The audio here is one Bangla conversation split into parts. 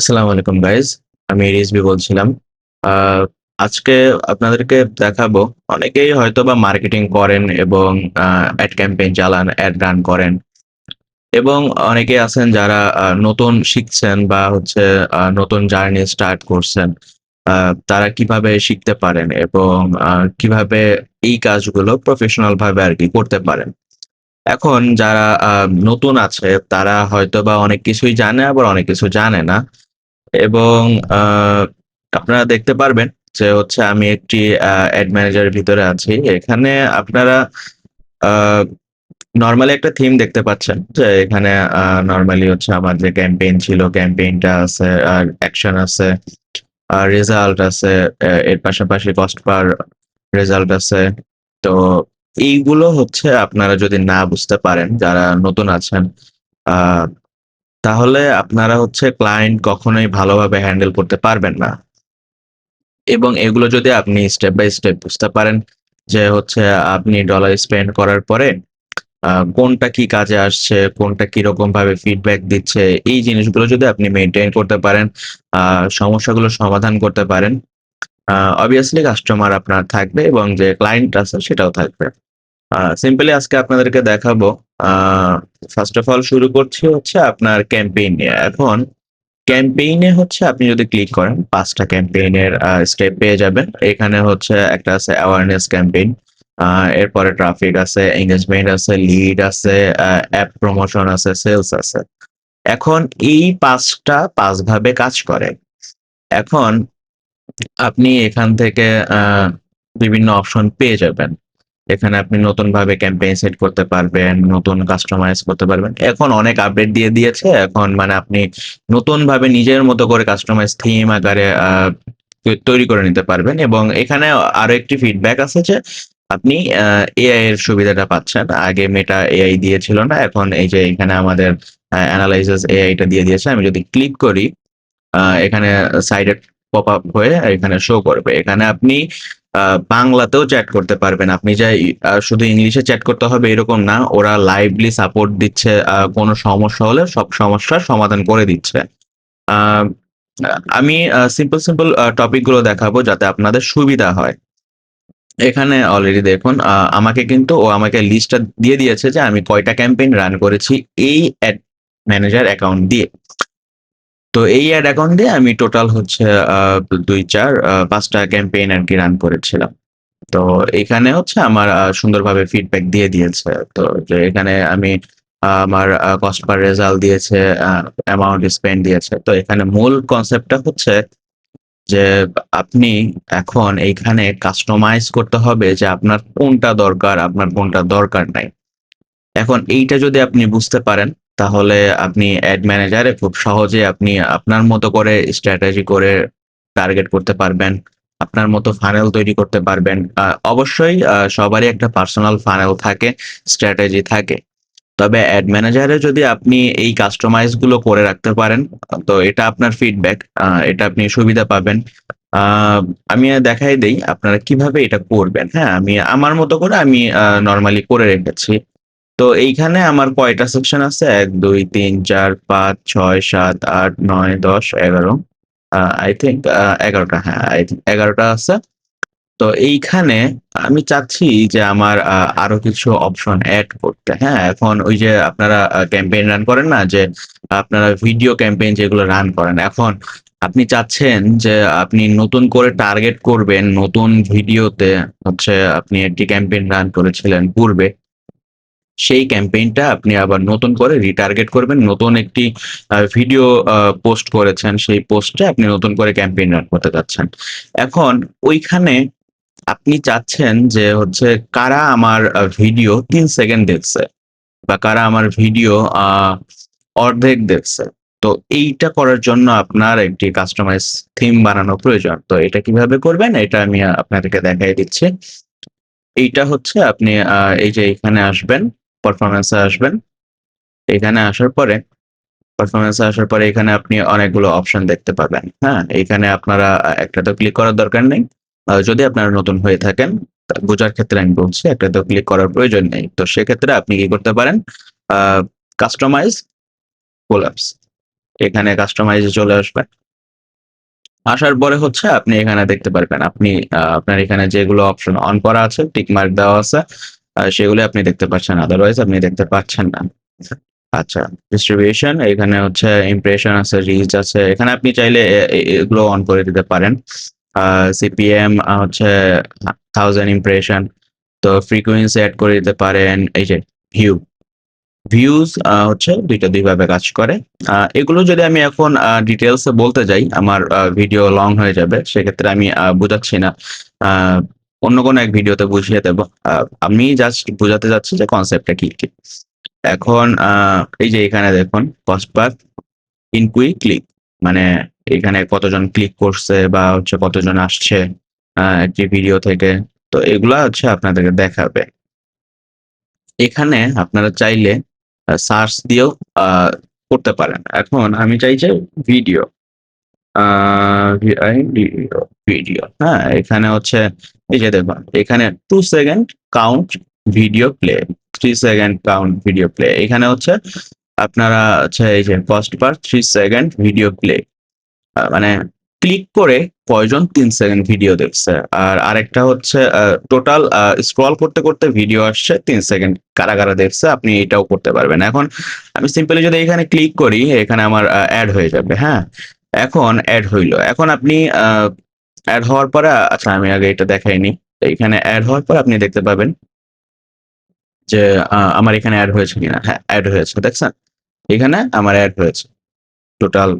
আসসালামু আলাইকুম গাইজ। আমি রিজভী বলছিলাম। আহ, আজকে আপনাদেরকে দেখাবো, অনেকেই হয়তোবা মার্কেটিং করেন এবং অ্যাড ক্যাম্পেইন চালান, অ্যাড রান করেন, এবং অনেকে আছেন যারা নতুন শিখছেন বা হচ্ছে নতুন জার্নি স্টার্ট করছেন। তারা কিভাবে শিখতে পারেন এবং কিভাবে এই কাজগুলো প্রফেশনাল ভাবে আর কি করতে পারেন। এখন যারা নতুন আছে তারা হয়তোবা অনেক কিছুই জানে, আবার অনেক কিছু জানে না। এবং আহ, আপনারা দেখতে পারবেন যে হচ্ছে আমি একটি অ্যাড ম্যানেজারের ভিতরে আছি। এখানে আপনারা নর্মালি একটা থিম দেখতে পাচ্ছেন, যে এখানে নর্মালি হচ্ছে আমার যে ক্যাম্পেইন ছিল, ক্যাম্পেইনটা আছে, আর অ্যাকশন আছে, আর রেজাল্ট আছে, এর পাশাপাশি কস্ট পার রেজাল্ট আছে। তো এইগুলো হচ্ছে আপনারা যদি না বুঝতে পারেন, যারা নতুন আছেন, আহ, তাহলে আপনারা হচ্ছে ক্লায়েন্ট কখনোই ভালোভাবে হ্যান্ডেল করতে পারবেন না। এবং এগুলো যদি আপনি স্টেপ বাই স্টেপ বুঝতে পারেন, যে হচ্ছে আপনি ডলার স্পেন্ড করার পরে কোনটা কি কাজে আসছে, কোনটা কিরকম ভাবে ফিডব্যাক দিচ্ছে, এই জিনিসগুলো যদি আপনি মেনটেন করতে পারেন, সমস্যাগুলো সমাধান করতে পারেন, অবভিয়াসলি কাস্টমার আপনার থাকবে এবং যে ক্লায়েন্ট আছে সেটাও থাকবে। সিম্পলি আজকে আপনাদেরকে দেখাবো। ফার্স্ট অফ অল শুরু করছি হচ্ছে আপনার ক্যাম্পেইন নিয়ে। এখন ক্যাম্পেইনে হচ্ছে আপনি যদি ক্লিক করেন, ৫টা ক্যাম্পেইনের স্টেপ পেয়ে যাবেন। এখানে হচ্ছে একটা আছে অ্যাওয়ারনেস ক্যাম্পেইন, এরপরে ট্রাফিক আছে, এঙ্গেজমেন্ট আছে, লিড আছে, অ্যাপ প্রমোশন আছে, সেলস আছে। এখন এই ৫টা ৫ ভাবে কাজ করে। এখন আপনি এখান থেকে আ বিভিন্ন অপশন পেয়ে যাবেন। এখানে আপনি নতুনভাবে ক্যাম্পেইন সেট করতে পারবেন, নতুন কাস্টমাইজ করতে পারবেন। এখন অনেক আপডেট দিয়ে দিয়েছে। এখন মানে আপনি নতুনভাবে নিজের মতো করে কাস্টমাইজ থিম আকারে তৈরি করে নিতে পারবেন। এবং এখানে আরো একটি ফিডব্যাক আছে যে আপনি এআই এর সুবিধাটা পাচ্ছেন। আগে মেটা এআই দিয়েছিল না। এখন এই যে এখানে আমাদের এনালাইজাস এআই টা দিয়ে দিয়েছে। আমি যদি ক্লিক করি, এখানে সাইডে পপ আপ হয়ে এখানে শো করবে। এখানে আপনি বাংলাতেও চ্যাট করতে পারবেন। আপনি যে শুধু ইংলিশে চ্যাট করতে হবে এরকম না। ওরা লাইভলি সাপোর্ট দিচ্ছে। কোনো সমস্যা হলে সব সমস্যার সমাধান করে দিচ্ছে। আ আমি সিম্পল টপিক গুলো দেখাবো যাতে আপনাদের সুবিধা হয়। এখানে অলরেডি দেখুন, আমাকে কিন্তু ও আমাকে লিস্টটা দিয়ে দিয়েছে যে আমি কয়টা ক্যাম্পেইন রান করেছি এই অ্যাড ম্যানেজার অ্যাকাউন্ট দিয়ে। তো এই অ্যাড অ্যাকাউন্ট দিয়ে আমি টোটাল হচ্ছে ২, ৪, ৫ টা ক্যাম্পেইন আরকি রান করেছিলাম। তো এখানে হচ্ছে আমার সুন্দরভাবে ফিডব্যাক দিয়ে দিয়েছে। তো যে এখানে আমি আমার কস্ট পার রেজাল্ট দিয়েছে, আ অ্যামাউন্ট স্পেন্ড দিয়েছে। তো এখানে মূল কনসেপ্টটা হচ্ছে যে আপনি এখন এইখানে কাস্টমাইজ করতে হবে যে আপনার কোনটা দরকার, আপনার কোনটা দরকার নাই। এখন এইটা যদি আপনি বুঝতে পারেন, তাহলে আপনি অ্যাড ম্যানেজারে খুব সহজে আপনি আপনার মতো করে স্ট্র্যাটেজি করে টার্গেট করতে পারবেন। আপনার মতো ফানেল তৈরি করতে পারবেন। অবশ্যই সবারই একটা পার্সোনাল ফানেল থাকে, স্ট্র্যাটেজি থাকে। তবে অ্যাড ম্যানেজারে যদি আপনি এই কাস্টমাইজ গুলো করে রাখতে পারেন, তো এটা আপনার ফিডব্যাক, এটা আপনি সুবিধা পাবেন। আ আমি দেখাই দেই আপনারা কিভাবে এটা করবেন। হ্যাঁ? আমি আমার মতো করে আমি নরমালি করে রেখেছি। তো এইখানে আমার কয়টা সেকশন আছে? ১, ২, ৩, ৪, ৫, ৬, ৭, ৮, ৯, ১০, ১১। আই থিংক ১১ টা, হ্যাঁ, আই থিংক ১১ টা আছে। তো এইখানে আমি চাচ্ছি যে আমার আরো কিছু অপশন এড করতে। হ্যাঁ? এখন ওই যে আপনারা ক্যাম্পেইন রান করেন না? যে আপনারা ভিডিও ক্যাম্পেইন যেগুলো রান করেন। এখন আপনি চাচ্ছেন যে আপনি নতুন করে টার্গেট করবেন, নতুন ভিডিওতে হচ্ছে আপনি একটি ক্যাম্পেইন রান করেছিলেন পূর্বে। সেই ক্যাম্পেইনটা আপনি আবার নতুন করে রিটার্গেট করবেন। নতুন একটি ভিডিও পোস্ট করেছেন। সেই পোস্টে আপনি নতুন করে ক্যাম্পেইন রান করতে চাচ্ছেন। এখন ওইখানে আপনি চাচ্ছেন যে হচ্ছে কারা আমার ভিডিও ৩ সেকেন্ড দেখছে বা কারা আমার ভিডিও আ অর্ধেক দেখছে। তো এইটা করার জন্য আপনার একটি কাস্টমাইজ থিম বানানো প্রয়োজন। তো এটা কিভাবে করবেন? এটা আমি আপনাদেরকে দেখাই দিচ্ছি। এইটা হচ্ছে আপনি এই যে এখানে আসবেন, পারফরম্যান্স এ আসবেন। এখানে আসার পরে পারফরম্যান্স এ আসার পরে এখানে আপনি অনেকগুলো অপশন দেখতে পাবেন। হ্যাঁ? এখানে আপনারা একটাতেও ক্লিক করার দরকার নেই। যদি আপনারা নতুন হয়ে থাকেন, বোঝার ক্ষেত্রে আমি বলছি, একটাতেও ক্লিক করার প্রয়োজন নেই। তো সেক্ষেত্রে আপনি কি করতে পারেন? আ কাস্টমাইজ কোলাপস। এখানে কাস্টমাইজে চলে আসবেন। আসার পরে হচ্ছে আপনি এখানে দেখতে পারবেন। আপনি আপনার এখানে যেগুলো অপশন অন করা আছে, টিক মার্ক দেওয়া আছে, সেগুলো আপনি দেখতে পাচ্ছেন। আদারওয়াইজ আপনি দেখতে পাচ্ছেন না। আচ্ছা, ডিস্ট্রিবিউশন এখানে হচ্ছে ইমপ্রেশন আছে, রিচ আছে। এখানে আপনি চাইলে এগুলো অন করে দিতে পারেন। সিপিএম হচ্ছে 1000 ইমপ্রেশন। তো ফ্রিকোয়েন্সি এড করে দিতে পারেন। এই যে ভিউ, ভিউজ হচ্ছে ২ ভাবে কাজ করে। এগুলো যদি আমি এখন ডিটেইলস এ বলতে যাই, আমার ভিডিও লং হয়ে যাবে। সেক্ষেত্রে আমি বুঝাচ্ছি না। আ অন্য কোনো এক ভিডিওতে বুঝিয়ে দেব। আমি জাস্ট বুঝাতে চাচ্ছি যে কনসেপ্টটা কি। এখন এই যে এখানে দেখুন কস্ট পার ইনকুই ক্লিক, মানে এখানে কতজন ক্লিক করছে বা হচ্ছে কতজন আসছে একটি ভিডিও থেকে। তো এগুলা হচ্ছে আপনাদেরকে দেখাবে। এখানে আপনারা চাইলে সার্চ দিয়েও আ করতে পারেন। এখন আমি চাই যে ভিডিও, আ ভিডিও, হ্যাঁ? এখানে হচ্ছে এই যে দেখুন এখানে 2 second count video play, 3 second count video play. এখানে হচ্ছে আপনারা হচ্ছে এই যে cost per 3 second video play. মানে ক্লিক করে কয়জন ৩ সেকেন্ড ভিডিও দেখছে। আর আরেকটা হচ্ছে টোটাল স্ক্রল করতে ভিডিও আসছে ৩ সেকেন্ড কারা দেখছে, আপনি এটাও করতে পারবেন। এখন আমি সিম্পলি যদি এখানে ক্লিক করি, এখানে আমার এড হয়ে যাবে, হ্যাঁ? এখন এড হইল। এখন আপনি এড হওয়ার পরে আচ্ছা আমি আগে এটা দেখাই নিই। এইখানে এড হওয়ার পর আপনি দেখতে পাবেন যে আমার এখানে এড হয়েছে কিনা। হ্যাঁ, এড হয়েছে। দেখছেন? এখানে আমার এড হয়েছে। টোটাল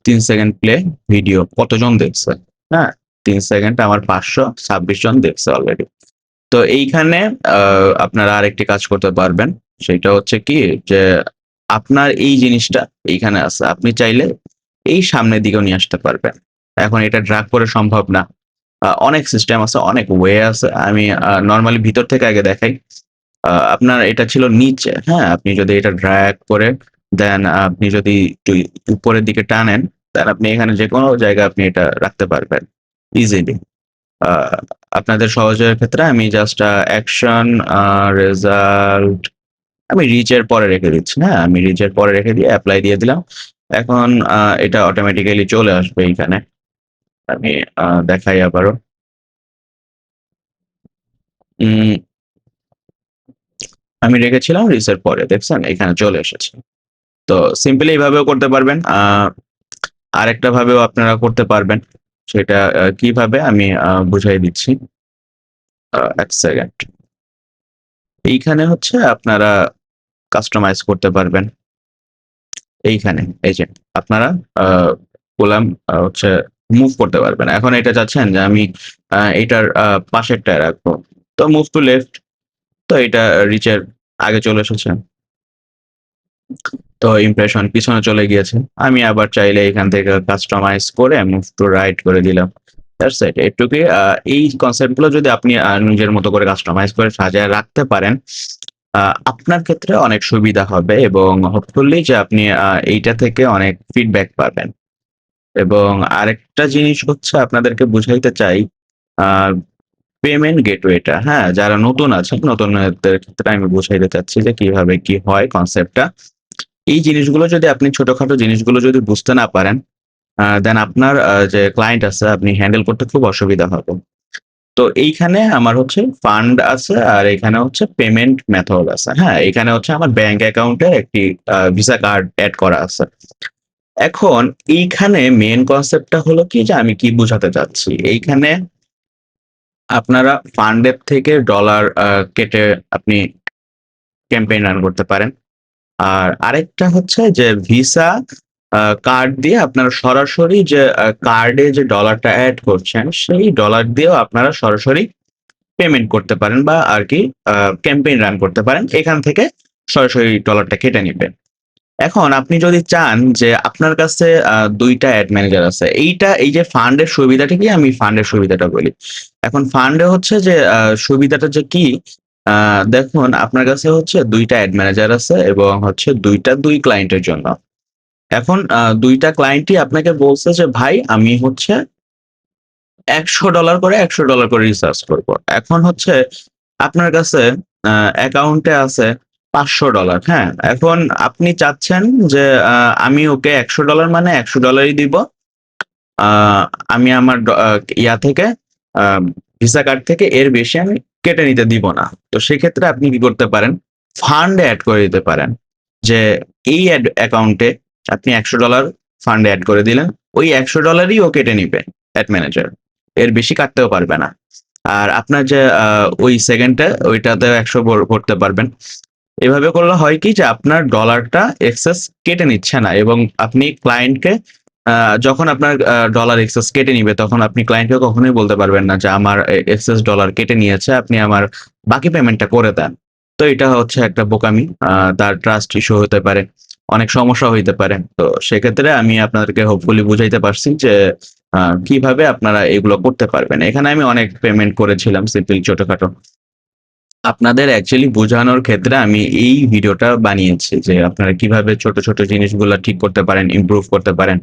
৩ সেকেন্ড প্লে ভিডিও কতজন দেখছে, হ্যাঁ? ৩ সেকেন্ড আমার ৫২৬ জন দেখছে অলরেডি। তো এইখানে আপনারা আরেকটি কাজ করতে পারবেন। সেটা হচ্ছে কি যে আপনার এই জিনিসটা এইখানে আছে। আপনি চাইলে এই সামনের দিকেও নিয়ে আসতে পারবেন। এখন এটা ড্রাগ করে সম্ভব না। অনেক সিস্টেম আছে, অনেক ওয়ে আছে। আমি নরমালি ভিতর থেকে আগে দেখাই। আপনার এটা ছিল নিচে, হ্যাঁ? আপনি যদি এটা ড্র্যাগ করে দেন আপনি যদি একটু উপরের দিকে টানেন, দেন আপনি এখানে যেকোনো জায়গায় আপনি এটা রাখতে পারবেন ইজিলি। আ আপনাদের সহজের ক্ষেত্রে আমি জাস্ট অ্যাকশন রেজাল্ট আমি রিচ এর পরে রেখে দিচ্ছি, হ্যাঁ? আমি রিচ এর পরে রেখে দিয়ে এপ্লাই দিয়ে দিলাম। এখন এটা অটোমেটিক্যালি চলে আসবে এইখানে। আমি দেখাই আবারও। উম আমি রেখেছিলাম রিচ এর পরে। দেখছেন? এখানে চলে এসেছে। তো সিম্পলি এভাবেও করতে পারবেন। আরেকটা ভাবেও আপনারা করতে পারবেন। সেটা কিভাবে আমি বুঝাই দিচ্ছি। ১ সেকেন্ড। এইখানে হচ্ছে আপনারা কাস্টমাইজ করতে পারবেন। এইখানে এই যে আপনারা আ কলাম হচ্ছে মুভ করতে পারবেন। এখন এটা চাচ্ছেন যে আমি এটার পাশেরটায় রাখবো। তো মুভ টু লেফট, তো এটা রিচ এর আগে চলে এসেছে। তো ইমপ্রেশন পিছনে চলে গিয়েছে। আমি আবার চাইলে এখান থেকে কাস্টমাইজ করে মুভ টু রাইট করে দিলাম। That's it. এটুকুই। এই কনসেপ্ট গুলো যদি আপনি নিজের মতো করে কাস্টমাইজ করে সাজায় রাখতে পারেন, আ আপনার ক্ষেত্রে অনেক সুবিধা হবে এবং হোপফুলি যে আপনি এইটা থেকে অনেক ফিডব্যাক পাবেন। এবং আরেকটা জিনিস হচ্ছে আপনাদেরকে বুঝাইতে চাই, আ পেমেন্ট গেটওয়েটা, হ্যাঁ? যারা নতুন আছেন, নতুনদের ক্ষেত্রে আমি বুঝাইতে চাচ্ছি যে কিভাবে কি হয় কনসেপ্টটা। এই জিনিসগুলো যদি আপনি ছোটখাটো জিনিসগুলো যদি বুঝতে না পারেন, দেন আপনার যে ক্লায়েন্ট আছে আপনি হ্যান্ডেল করতে খুব অসুবিধা হবে। তো এইখানে আমার হচ্ছে ফান্ড আছে আর এখানে হচ্ছে পেমেন্ট মেথড আছে। হ্যাঁ? এখানে হচ্ছে আমার ব্যাংক অ্যাকাউন্টে একটি ভিসা কার্ড এড করা আছে। এখন এইখানে মেইন কনসেপ্টটা হলো কি যে আমি কি বুঝাতে চাচ্ছি। এইখানে আপনারা ফান্ডের থেকে ডলার কেটে আপনি ক্যাম্পেইন রান করতে পারেন। আর আরেকটা হচ্ছে যে ভিসা কার্ড দিয়ে আপনারা সরাসরি যে কার্ডে যে ডলারটা এড করছেন, সেই ডলার দিয়েও আপনারা সরাসরি পেমেন্ট করতে পারেন বা আরকি ক্যাম্পেইন রান করতে পারেন। এখান থেকে সরাসরি ডলারটা কেটে নিবে। এখন আপনি যদি চান যে আপনার কাছে ২ টা এড ম্যানেজার আছে। এই যে ফান্ডের সুবিধাটা কি? আমি ফান্ডের সুবিধাটা বলি। এখন ফান্ডে হচ্ছে যে সুবিধাটা যে কি? আ দেখুন আপনার কাছে হচ্ছে ২ টা এড ম্যানেজার আছে এবং হচ্ছে ২ ক্লায়েন্টের জন্য। এখন ২ টা ক্লায়েন্টই আপনাকে বলছে যে, "ভাই আমি হচ্ছে $১০০ করে $১০০ করে রিচার্জ করব।" এখন হচ্ছে আপনার কাছে অ্যাকাউন্টে আছে $500। হ্যাঁ, এখন আপনি চাচ্ছেন যে আমি ওকে $100 মানে $100 দিব। আহ, আমি আমার ইয়া থেকে ভিসা কার্ড থেকে এর বেশি আমি কেটে নিতে দিব না। তো সেক্ষেত্রে আপনি কি করতে পারেন, ফান্ডে অ্যাড করে দিতে পারেন যে এই অ্যাকাউন্টে আপনি $100 ফান্ডে অ্যাড করে দিলেন, ওই $100ই ও কেটে নিবে অ্যাড ম্যানেজার, এর বেশি কাটতেও পারবে না। আর আপনার যে ওই সেকেন্ডটা ওইটাতে 100 ভরতে পারবেন। এভাবে করলে হয় কি যে আপনার ডলারটা এক্সেস কেটে নিচ্ছে না, এবং আপনি ক্লায়েন্টকে যখন আপনার ডলার এক্সেস কেটে নিবে তখন আপনি ক্লায়েন্টকে কখনোই বলতে পারবেন না যে আমার এক্সেস ডলার কেটে নিয়েছে, আপনি আমার বাকি পেমেন্টটা করে দেন। তো এটা হচ্ছে একটা বোকামি, তার ট্রাস্ট ইস্যু হতে পারে, অনেক সমস্যা হইতে পারে। তো সেক্ষেত্রে আমি আপনাদেরকে হোপফুলি বুঝাইতে পারছি যে কিভাবে আপনারা এগুলো করতে পারবেন। এখানে আমি অনেক পেমেন্ট করেছিলাম সিম্পল ছোটখাটো। আপনাদের অ্যাকচুয়ালি বোঝানোর ক্ষেত্রে আমি এই ভিডিওটা বানিয়েছি যে আপনারা কিভাবে ছোট ছোট জিনিসগুলো ঠিক করতে পারেন, ইমপ্রুভ করতে পারেন।